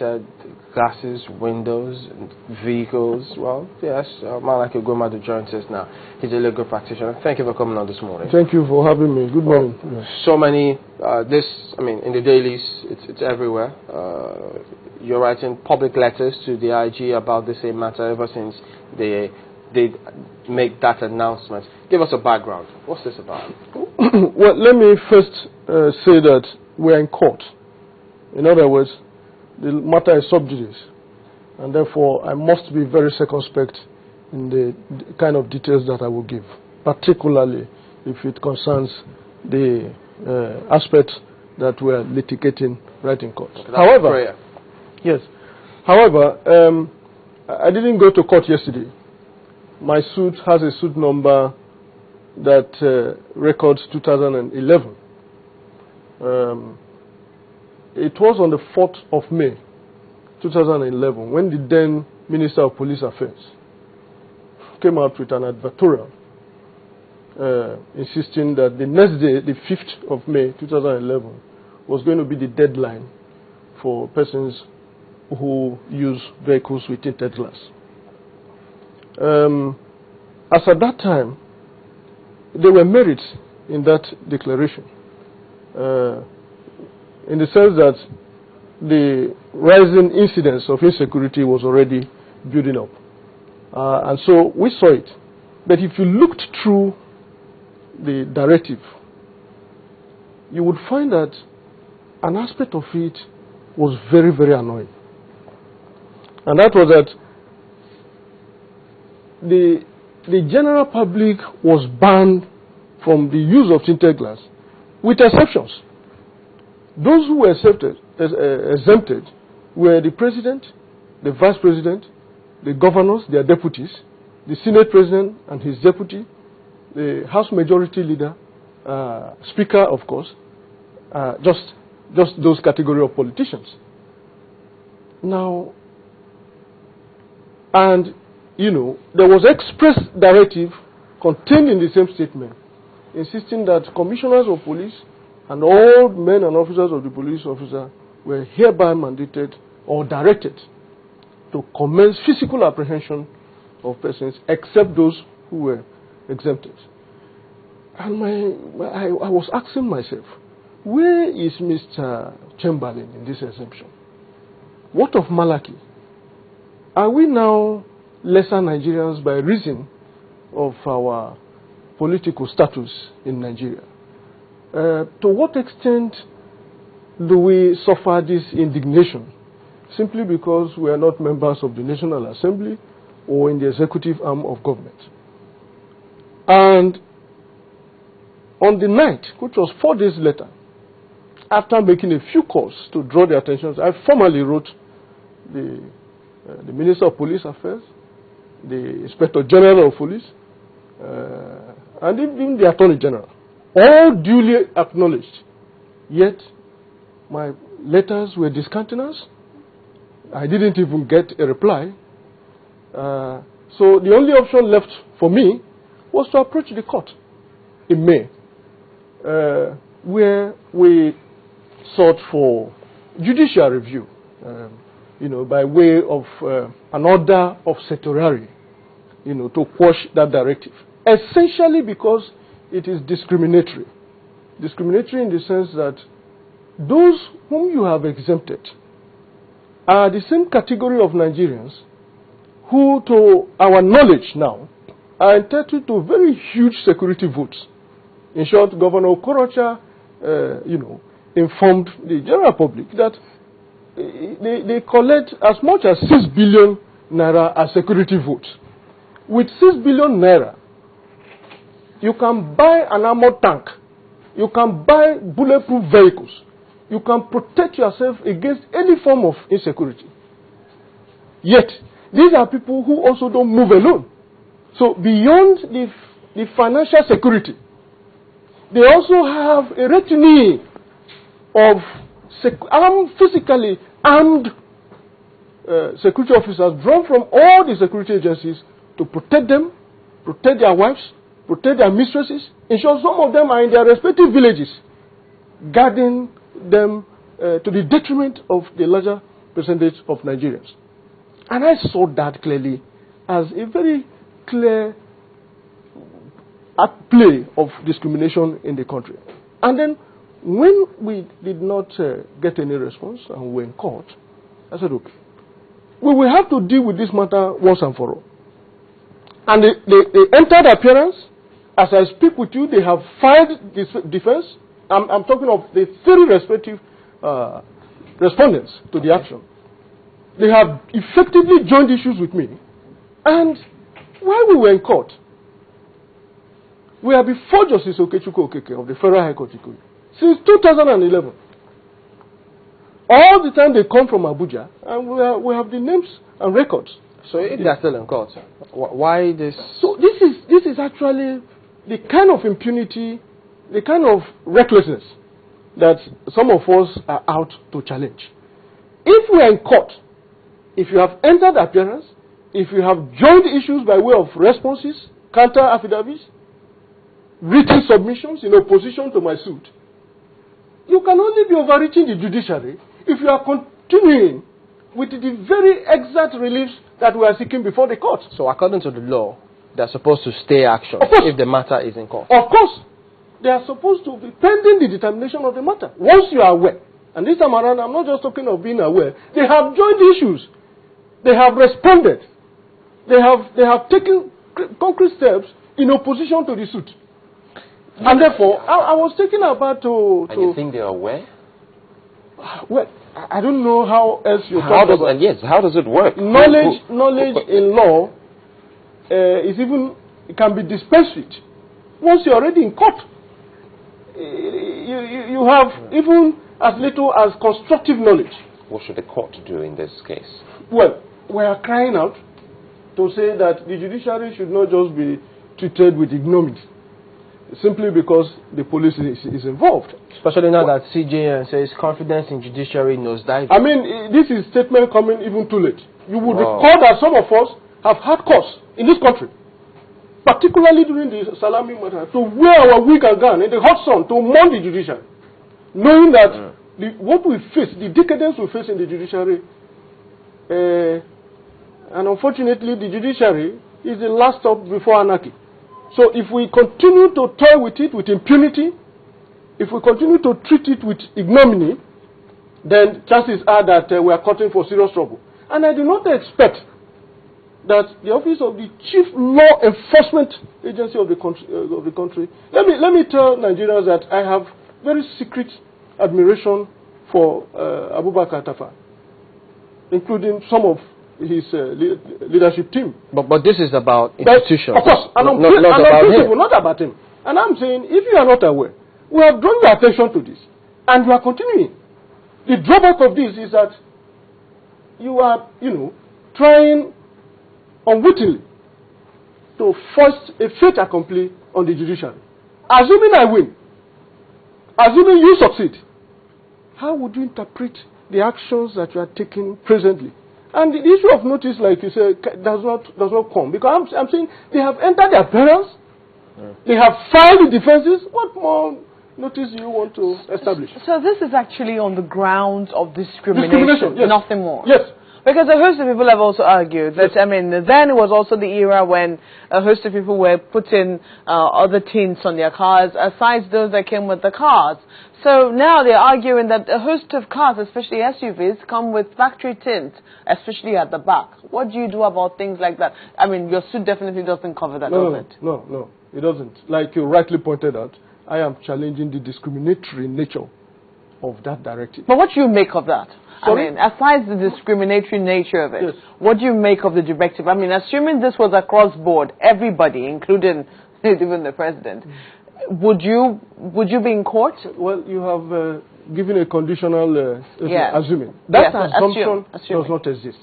tinted glasses, windows, and vehicles. Well, yes, Malachy Ugwumadu joins us now. He's a legal practitioner. Thank you for coming on this morning. Thank you for having me. Good morning. So many, in the dailies, it's everywhere. You're writing public letters to the IG about the same matter ever since they make that announcement. Give us a background. What's this about? Well, let me first say that we're in court. In other words, the matter is sub judice, and therefore I must be very circumspect in the kind of details that I will give, particularly if it concerns the aspects that we are litigating right in court. However, I didn't go to court yesterday. My suit has a suit number that records 2011. It was on the 4th of May, 2011, when the then Minister of Police Affairs came out with an advertorial insisting that the next day, the 5th of May, 2011, was going to be the deadline for persons who use vehicles with tinted glass. As at that time, there were merits in that declaration, in the sense that the rising incidence of insecurity was already building up. And so we saw it. But if you looked through the directive, you would find that an aspect of it was very, very annoying. And that was that the general public was banned from the use of tinted glass, with exceptions. Those who were exempted were the president, the vice president, the governors, their deputies, the Senate president and his deputy, the House Majority Leader, Speaker, of course, just those category of politicians. Now, and there was express directive contained in the same statement, insisting that commissioners of police and all men and officers of the police officer were hereby mandated or directed to commence physical apprehension of persons except those who were exempted. And I was asking myself, where is Mr. Chamberlain in this exemption? What of Malachy? Are we now lesser Nigerians by reason of our political status in Nigeria? To what extent do we suffer this indignation simply because we are not members of the National Assembly or in the executive arm of government? And on the night, which was 4 days later, after making a few calls to draw their attention, I formally wrote the Minister of Police Affairs, the Inspector General of Police, and even the Attorney General, all duly acknowledged. Yet, my letters were discountenanced. I didn't even get a reply. So the only option left for me was to approach the court in May, where we sought for judicial review, by way of an order of certiorari, to quash that directive. Essentially because it is discriminatory. Discriminatory in the sense that those whom you have exempted are the same category of Nigerians who, to our knowledge now, are entitled to very huge security votes. In short, Governor Okorocha, informed the general public that they collect as much as 6 billion naira as security votes. With 6 billion naira, you can buy an armored tank. You can buy bulletproof vehicles. You can protect yourself against any form of insecurity. Yet, these are people who also don't move alone. So, beyond the financial security, they also have a retinue of physically armed security officers drawn from all the security agencies to protect them, protect their wives, protect their mistresses. In short, some of them are in their respective villages, guarding them to the detriment of the larger percentage of Nigerians. And I saw that clearly as a very clear play of discrimination in the country. And then when we did not get any response and we were in court, I said, okay, we will have to deal with this matter once and for all. And they entered appearance. As I speak with you, they have filed this defense. I'm talking of the 3 respective respondents to the action. They have effectively joined issues with me. And while we were in court, we are before Justice Okechukwu Okeke of the Federal High Court Ikoyi since 2011. All the time they come from Abuja, and we have the names and records. So if they are still in court, why this? So this is actually the kind of impunity, the kind of recklessness that some of us are out to challenge. If we are in court, if you have entered appearance, if you have joined issues by way of responses, counter affidavits, written submissions in opposition to my suit, you can only be overreaching the judiciary if you are continuing with the very exact reliefs that we are seeking before the court. So according to the law, they are supposed to stay action if the matter is in court. Of course, they are supposed to be pending the determination of the matter. Once you are aware, and this time around, I'm not just talking of being aware, they have joined issues. They have responded. They have taken concrete steps in opposition to the suit. And therefore, I was taken about to... And you think they are aware? Well, I don't know how else you talk about. And yes, how does it work? Knowledge in law it can be dispensed with. Once you're already in court, you have even as little as constructive knowledge. What should the court do in this case? Well, we are crying out to say that the judiciary should not just be treated with ignominy simply because the police is involved. Especially now that CJN says confidence in judiciary nosedive. I mean, this is statement coming even too late. You would recall that some of us have had cause in this country, particularly during the Salami matter, to wear our wig and gown in the hot sun to mourn the judiciary, knowing that what we face, the decadence we face in the judiciary, and unfortunately the judiciary is the last stop before anarchy. So if we continue to toy with it with impunity, if we continue to treat it with ignominy, then chances are that we are caught in for serious trouble. And I do not expect that the office of the chief law enforcement agency of the country. Let me tell Nigerians that I have very secret admiration for Abubakar Tafa, including some of his leadership team. But this is about institutions. Of course, not about him. And I'm saying, if you are not aware, we have drawn your attention to this, and you are continuing. The drawback of this is that you are, trying unwittingly to force a fait accompli on the judiciary. Assuming I win, assuming you succeed, how would you interpret the actions that you are taking presently? And the issue of notice, like you said, does not come. Because I'm saying they have entered their appearance, they have filed the defenses. What more notice do you want to establish? So this is actually on the grounds of discrimination, yes. Nothing more. Yes. Because a host of people have also argued that, I mean, then it was also the era when a host of people were putting other tints on their cars, aside those that came with the cars. So now they're arguing that a host of cars, especially SUVs, come with factory tint, especially at the back. What do you do about things like that? I mean, your suit definitely doesn't cover that, does it? No, it doesn't. Like you rightly pointed out, I am challenging the discriminatory nature of that directive. But what do you make of that? Sorry? I mean, aside the discriminatory nature of it, yes. What do you make of the directive? I mean, assuming this was across board, everybody, including even the president, would you be in court? Well, you have given a conditional assuming. That assumption does not exist.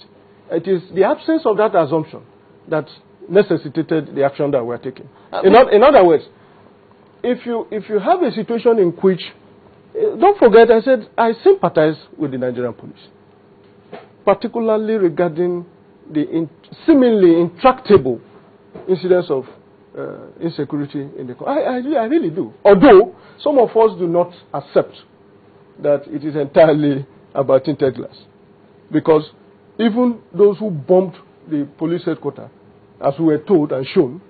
It is the absence of that assumption that necessitated the action that we are taking. In other words, if you have a situation in which, don't forget, I said I sympathize with the Nigerian police, particularly regarding the seemingly intractable incidents of insecurity in the country. I really do. Although some of us do not accept that it is entirely about tinted glass. Because even those who bombed the police headquarters, as we were told and shown,